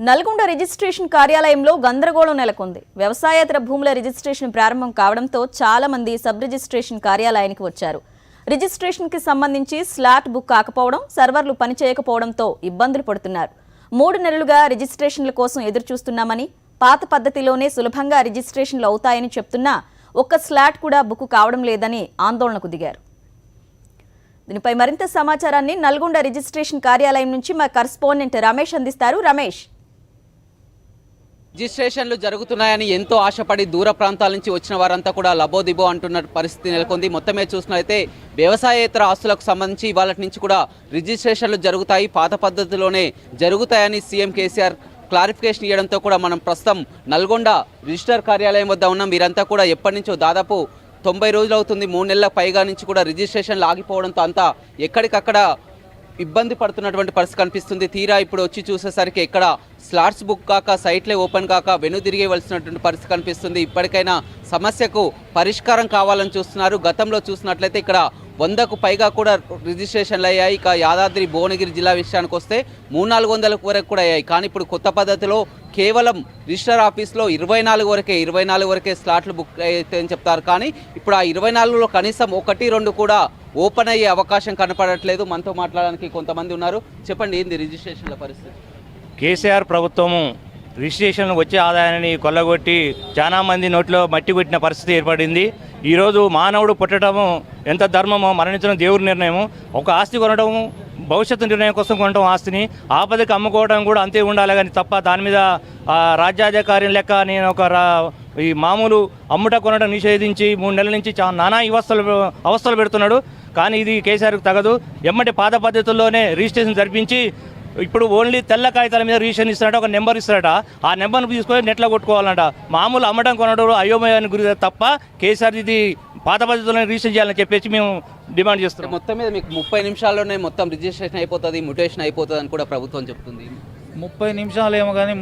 Nalgonda registration కార్యాలయంలో గందరగోళం నెలకొంది. వ్యవసాయేతర భూముల రిజిస్ట్రేషన్ ప్రారంభం కావడంతో చాలా మంది సబ్ రిజిస్ట్రేషన్ కార్యాలయానికి వచ్చారు. రిజిస్ట్రేషన్కి సంబంధించి స్లాట్ బుక్ కాకపోవడం, సర్వర్లు పనిచేయకపోవడంతో ఇబ్బందులు పడుతున్నారు. 3 నెలలుగా రిజిస్ట్రేషన్ల కోసం ఎదురుచూస్తున్నామని, పాత పద్ధతిలోనే సులభంగా రిజిస్ట్రేషన్లు అవుతాయని చెప్తున్నా ఒక్క స్లాట్ కూడా బుక్ కావడం లేదని ఆందోళనకు దిగారు. దీనిపై మరింత సమాచారాన్ని నల్గొండ రిజిస్ట్రేషన్ కార్యాలయం నుంచి మా కరెస్పాండెంట్ రమేష్ అందిస్తారు. రమేష్, రిజిస్ట్రేషన్లు జరుగుతున్నాయని ఎంతో ఆశపడి దూర ప్రాంతాల నుంచి వచ్చిన వారంతా కూడా లబోదిబో అంటున్న పరిస్థితి నెలకొంది. మొత్తమే చూసినట్లయితే వ్యవసాయేతర ఆస్తులకు సంబంధించి ఇవాళ నుంచి కూడా రిజిస్ట్రేషన్లు జరుగుతాయి, పాత పద్ధతిలోనే జరుగుతాయని సీఎం కేసీఆర్ క్లారిఫికేషన్ ఇవ్వడంతో కూడా మనం ప్రస్తుతం నల్గొండ రిజిస్టర్ కార్యాలయం వద్ద ఉన్నాం. వీరంతా కూడా ఎప్పటి నుంచో దాదాపు 90 రోజులు అవుతుంది, 3 నెలల పైగా నుంచి కూడా రిజిస్ట్రేషన్లు ఆగిపోవడంతో అంతా ఎక్కడికక్కడ ఇబ్బంది పడుతున్నటువంటి పరిస్థితి కనిపిస్తుంది. తీరా ఇప్పుడు వచ్చి చూసేసరికి ఎక్కడ స్లాట్స్ బుక్ కాక, సైట్లే ఓపెన్ కాక వెనుదిరిగేవలసినటువంటి పరిస్థితి కనిపిస్తుంది. ఇప్పటికైనా సమస్యకు పరిష్కారం కావాలని చూస్తున్నారు. గతంలో చూసినట్లయితే ఇక్కడ 100కు పైగా కూడా రిజిస్ట్రేషన్లు అయ్యాయి. ఇక యాదాద్రి భువనగిరి జిల్లా విషయానికి వస్తే 300-400 వరకు కూడా అయ్యాయి. కానీ ఇప్పుడు కొత్త పద్ధతిలో కేవలం రిజిస్టర్ ఆఫీస్లో 24 వరకే స్లాట్లు బుక్ అవుతాయని చెప్తారు. కానీ ఇప్పుడు ఆ 24లో కనీసం 1-2 కూడా ఓపెన్ అయ్యే అవకాశం కనపడట్లేదు. మనతో మాట్లాడడానికి కొంతమంది ఉన్నారు. చెప్పండి, ఏంది రిజిస్ట్రేషన్ల పరిస్థితి? కేసీఆర్ ప్రభుత్వము రిజిస్ట్రేషన్ వచ్చే ఆదాయాన్ని కొల్లగొట్టి చాలా మంది నోట్లో మట్టి కొట్టిన పరిస్థితి ఏర్పడింది. ఈరోజు మానవుడు పుట్టడము ఎంత ధర్మమో, మరణించడం దేవుడి నిర్ణయము. ఒక ఆస్తి కొనడము భవిష్యత్తు నిర్ణయం కోసం కొనడం, ఆస్తిని ఆపదకి అమ్ముకోవడం కూడా అంతే ఉండాలి. కానీ తప్ప దాని మీద రాజ్యాధికారి లెక్క నేను ఈ మామూలు అమ్ముట కొనడం నిషేధించి 3 నెలల నుంచి నానా అవస్థలు పెడుతున్నాడు. కానీ ఇది కేసీఆర్కి తగదు. ఎమ్మటి పాత పద్ధతుల్లోనే రిజిస్ట్రేషన్ జరిపించి ఇప్పుడు ఓన్లీ తెల్ల కాగితాల మీద రిజిస్ట్రేషన్ ఇస్తారట, ఒక నెంబర్ ఇస్తారట. ఆ నెంబర్ను తీసుకొని నెట్లో కొట్టుకోవాలంట. మామూలు అమ్మడం కొనడం అయోమయానికి గురి తప్ప కేసీఆర్ ఇది పాత పద్ధతిలోనే రిజిస్ట్రేషన్ చేయాలని చెప్పేసి మేము డిమాండ్ చేస్తున్నాం. మొత్తం మీద మీకు 30 నిమిషాల్లోనే మొత్తం రిజిస్ట్రేషన్ అయిపోతుంది, మ్యూటేషన్ అయిపోతుంది అని కూడా ప్రభుత్వం చెప్తుంది. 30 నిమిషాలు ఏమో కానీ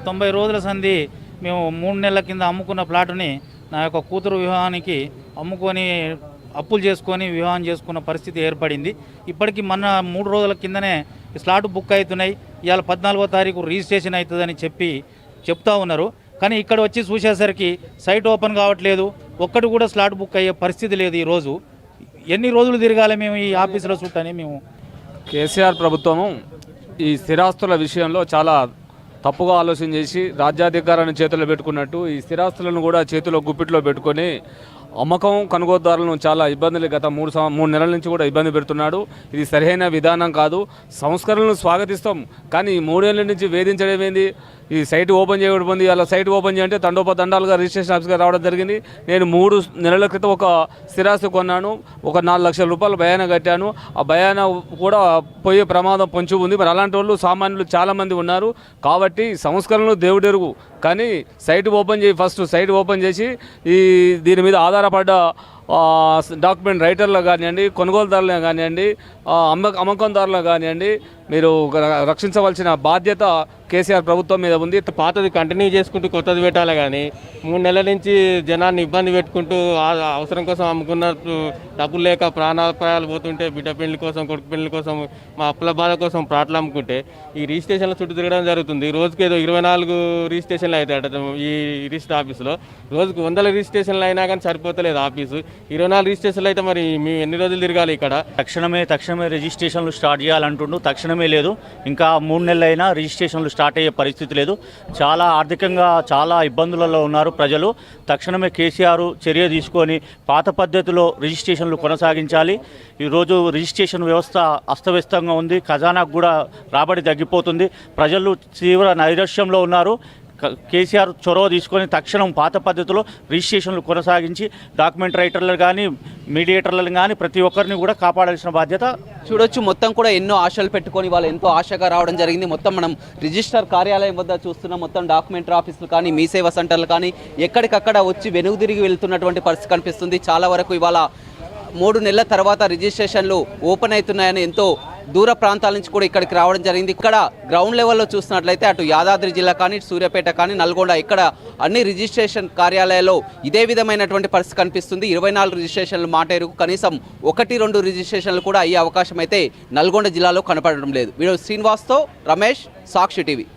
90 రోజుల సంధి మేము 3 నెలల కింద అమ్ముకున్న ప్లాటుని నా యొక్క కూతురు వివాహానికి అమ్ముకొని అప్పులు చేసుకొని వివాహం చేసుకున్న పరిస్థితి ఏర్పడింది. ఇప్పటికీ మొన్న 3 రోజుల కిందనే స్లాట్ బుక్ అవుతున్నాయి. ఇవాళ 14వ తారీఖు రిజిస్ట్రేషన్ అవుతుందని చెప్తా ఉన్నారు. కానీ ఇక్కడ వచ్చి చూసేసరికి సైట్ ఓపెన్ కావట్లేదు, ఒక్కటి కూడా స్లాట్ బుక్ అయ్యే పరిస్థితి లేదు. ఈరోజు ఎన్ని రోజులు తిరగాలి మేము ఈ ఆఫీసులో చుట్టని? మేము కేసీఆర్ ప్రభుత్వము ఈ స్థిరాస్తుల విషయంలో చాలా తప్పుగా ఆలోచన చేసి రాజ్యాధికారాన్ని చేతిలో పెట్టుకున్నట్టు ఈ స్థిరాస్తులను కూడా చేతిలో గుప్పిట్లో పెట్టుకొని అమ్మకం కొనుగోలుదారులను చాలా ఇబ్బందులు గత 3 నెలల నుంచి కూడా ఇబ్బంది పెడుతున్నాడు. ఇది సరైన విధానం కాదు. సంస్కరణలను స్వాగతిస్తాం, కానీ 3 ఏళ్ళ నుంచి వేధించడం ఏంది? ఈ సైట్ ఓపెన్ చేయబడింది. అలా సైట్ ఓపెన్ చేయంటే తండోపతండాలుగా రిజిస్ట్రేషన్ ఆఫీస్గా రావడం జరిగింది. నేను 3 నెలల క్రితం ఒక స్థిరాస్తి కొన్నాను, ఒక 4 లక్షల రూపాయలు భయాన కట్టాను. ఆ భయాన కూడా పోయే ప్రమాదం పొంచి ఉంది. మరి అలాంటి వాళ్ళు సామాన్యులు చాలామంది ఉన్నారు. కాబట్టి సంస్కరణలు దేవుడెరుగు, కానీ సైట్ ఓపెన్ చేయి. ఫస్ట్ సైట్ ఓపెన్ చేసి దీని మీద ఆధారపడ్డ డాక్యుమెంట్ రైటర్లు కానివ్వండి, కొనుగోలుదారులు కానివ్వండి, అమ్మకందారులు కానివ్వండి, మీరు రక్షించవలసిన బాధ్యత కేసీఆర్ ప్రభుత్వం మీద ఉంది. పాతది కంటిన్యూ చేసుకుంటూ కొత్తది పెట్టాలి, కానీ 3 నెలల నుంచి జనాన్ని ఇబ్బంది పెట్టుకుంటూ అవసరం కోసం అమ్ముకున్నట్టు డబ్బులు లేక ప్రాణాపాయాలు పోతుంటే, బిడ్డ పెళ్లి కోసం, కొడుకు పెళ్లి కోసం, మా అప్పుల బాధ కోసం ప్లాట్లు అమ్ముకుంటే ఈ రిజిస్ట్రేషన్ల చుట్టూ తిరగడం జరుగుతుంది. రోజుకి ఏదో 24 రిజిస్ట్రేషన్లు అవుతాయట ఈ రిజిస్టర్ ఆఫీసులో. రోజుకు 100 రిజిస్ట్రేషన్లు అయినా కానీ సరిపోతలేదు ఆఫీసు. 24 రిజిస్ట్రేషన్లు అయితే మరి మేము ఎన్ని రోజులు తిరగాలి ఇక్కడ? తక్షణమే రిజిస్ట్రేషన్లు స్టార్ట్ చేయాలంటుండు. తక్షణమే లేదు, ఇంకా 3 నెలలైనా రిజిస్ట్రేషన్లు స్టార్ట్ అయ్యే పరిస్థితి లేదు. చాలా ఆర్థికంగా చాలా ఇబ్బందులలో ఉన్నారు ప్రజలు. తక్షణమే కేసీఆర్ చర్య తీసుకొని పాత పద్ధతిలో రిజిస్ట్రేషన్లు కొనసాగించాలి. ఈరోజు రిజిస్ట్రేషన్ వ్యవస్థ అస్తవ్యస్తంగా ఉంది. ఖజానాకు కూడా రాబడి తగ్గిపోతుంది. ప్రజలు తీవ్ర నైరాశ్యంలో ఉన్నారు. కేసీఆర్ చొరవ తీసుకొని తక్షణం పాత పద్ధతిలో రిజిస్ట్రేషన్లు కొనసాగించి డాక్యుమెంట్ రైటర్లు కానీ, మీడియేటర్లను కానీ ప్రతి ఒక్కరిని కూడా కాపాడాల్సిన బాధ్యత. చూడొచ్చు, మొత్తం కూడా ఎన్నో ఆశలు పెట్టుకొని వాళ్ళు ఎంతో ఆశగా రావడం జరిగింది. మొత్తం మనం రిజిస్టర్ కార్యాలయం వద్ద చూస్తున్నాం. మొత్తం డాక్యుమెంటరీ ఆఫీసులు కానీ, మీ సేవా సెంటర్లు కానీ ఎక్కడికక్కడ వచ్చి వెనుదిరిగి వెళ్తున్నటువంటి పరిస్థితి కనిపిస్తుంది. చాలా వరకు ఇవాళ 3 నెలల తర్వాత రిజిస్ట్రేషన్లు ఓపెన్ అవుతున్నాయని ఎంతో దూర ప్రాంతాల నుంచి కూడా ఇక్కడికి రావడం జరిగింది. ఇక్కడ గ్రౌండ్ లెవెల్లో చూసినట్లయితే అటు యాదాద్రి జిల్లా కానీ, సూర్యాపేట కానీ, నల్గొండ, ఇక్కడ అన్ని రిజిస్ట్రేషన్ కార్యాలయాల్లో ఇదే విధమైనటువంటి పరిస్థితి కనిపిస్తుంది. 24 రిజిస్ట్రేషన్లు మాటేరుకు కనీసం 1-2 రిజిస్ట్రేషన్లు కూడా అయ్యే అవకాశం అయితే నల్గొండ జిల్లాలో కనపడడం లేదు. వీడియో శ్రీనివాస్తో రమేష్, సాక్షి టీవీ.